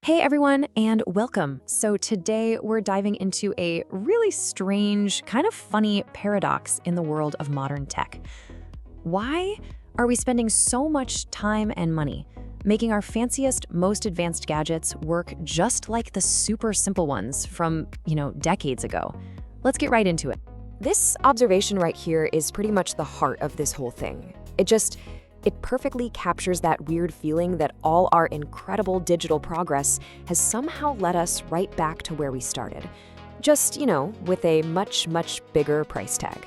Hey everyone, and welcome. So today we're diving into a really strange, kind of funny paradox in the world of modern tech. Why are we spending so much time and money making our fanciest, most advanced gadgets work just like the super simple ones from, decades ago? Let's get right into it. This observation right here is pretty much the heart of this whole thing. It perfectly captures that weird feeling that all our incredible digital progress has somehow led us right back to where we started. Just, with a much, much bigger price tag.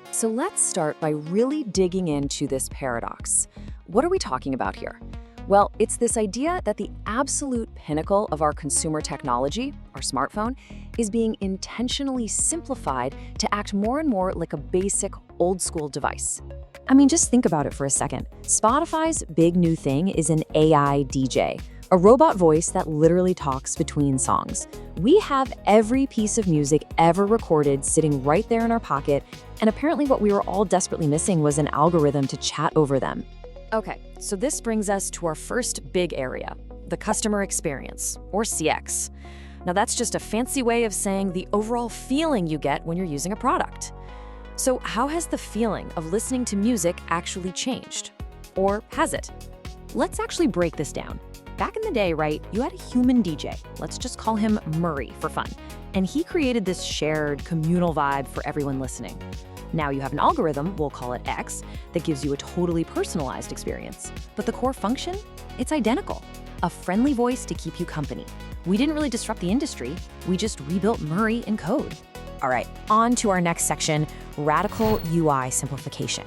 So let's start by really digging into this paradox. What are we talking about here? Well, it's this idea that the absolute pinnacle of our consumer technology, our smartphone, is being intentionally simplified to act more and more like a basic, old-school device. I mean, just think about it for a second. Spotify's big new thing is an AI DJ, a robot voice that literally talks between songs. We have every piece of music ever recorded sitting right there in our pocket, and apparently what we were all desperately missing was an algorithm to chat over them. Okay, so this brings us to our first big area, the customer experience, or CX. Now that's just a fancy way of saying the overall feeling you get when you're using a product. So how has the feeling of listening to music actually changed? Or has it? Let's actually break this down. Back in the day, right, you had a human DJ. Let's just call him Murray for fun. And he created this shared communal vibe for everyone listening. Now you have an algorithm, we'll call it X, that gives you a totally personalized experience. But the core function? It's identical. A friendly voice to keep you company. We didn't really disrupt the industry, we just rebuilt Murray in code. All right, on to our next section, radical UI simplification.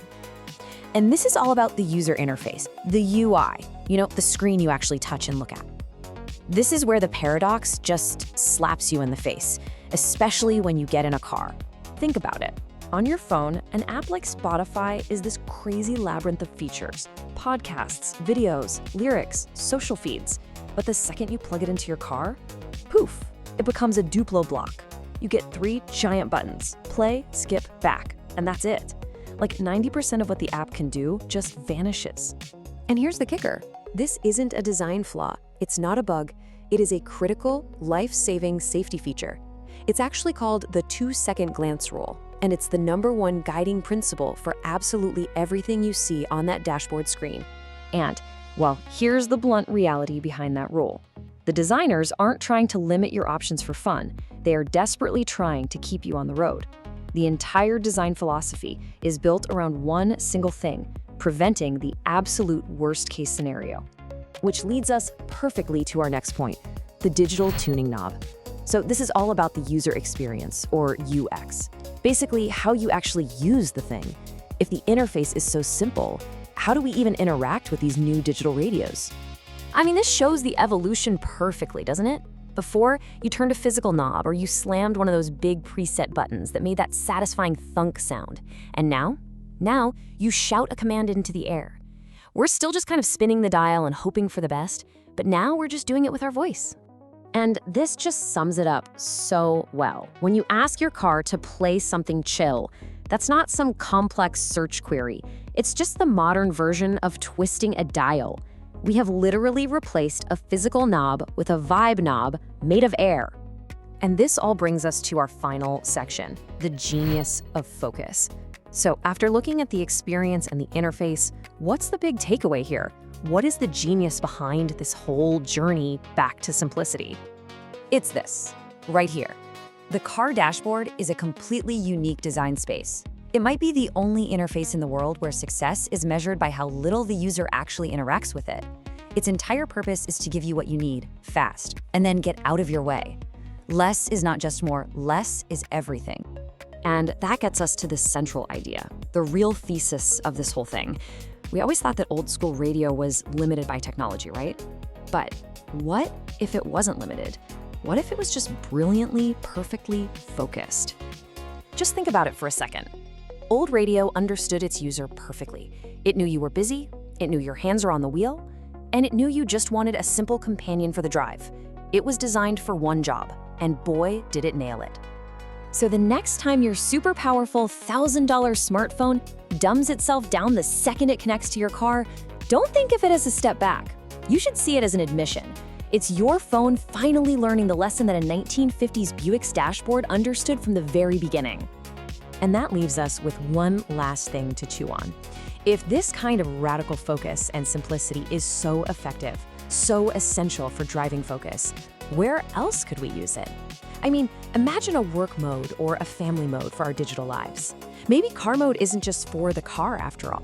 And this is all about the user interface, the UI, the screen you actually touch and look at. This is where the paradox just slaps you in the face, especially when you get in a car. Think about it. On your phone, an app like Spotify is this crazy labyrinth of features, podcasts, videos, lyrics, social feeds. But the second you plug it into your car, poof, it becomes a Duplo block. You get 3 giant buttons, play, skip, back, and that's it. Like 90% of what the app can do just vanishes. And here's the kicker. This isn't a design flaw. It's not a bug. It is a critical, life-saving safety feature. It's actually called the 2-second glance rule, and it's the #1 guiding principle for absolutely everything you see on that dashboard screen. And, well, here's the blunt reality behind that rule. The designers aren't trying to limit your options for fun. They are desperately trying to keep you on the road. The entire design philosophy is built around one single thing, preventing the absolute worst-case scenario. Which leads us perfectly to our next point, the digital tuning knob. So this is all about the user experience, or UX. Basically, how you actually use the thing. If the interface is so simple, how do we even interact with these new digital radios? I mean, this shows the evolution perfectly, doesn't it? Before, you turned a physical knob or you slammed one of those big preset buttons that made that satisfying thunk sound. And now you shout a command into the air. We're still just kind of spinning the dial and hoping for the best, but now we're just doing it with our voice. And this just sums it up so well. When you ask your car to play something chill, that's not some complex search query. It's just the modern version of twisting a dial. We have literally replaced a physical knob with a vibe knob made of air. And this all brings us to our final section, the genius of focus. So after looking at the experience and the interface, what's the big takeaway here? What is the genius behind this whole journey back to simplicity? It's this, right here. The car dashboard is a completely unique design space. It might be the only interface in the world where success is measured by how little the user actually interacts with it. Its entire purpose is to give you what you need, fast, and then get out of your way. Less is not just more, less is everything. And that gets us to the central idea, the real thesis of this whole thing. We always thought that old school radio was limited by technology, right? But what if it wasn't limited? What if it was just brilliantly, perfectly focused? Just think about it for a second. Old radio understood its user perfectly. It knew you were busy, it knew your hands are on the wheel, and it knew you just wanted a simple companion for the drive. It was designed for one job, and boy, did it nail it. So the next time your super powerful $1,000 smartphone dumbs itself down the second it connects to your car, don't think of it as a step back. You should see it as an admission. It's your phone finally learning the lesson that a 1950s Buick's dashboard understood from the very beginning. And that leaves us with one last thing to chew on. If this kind of radical focus and simplicity is so effective, so essential for driving focus, where else could we use it? I mean, imagine a work mode or a family mode for our digital lives. Maybe car mode isn't just for the car after all.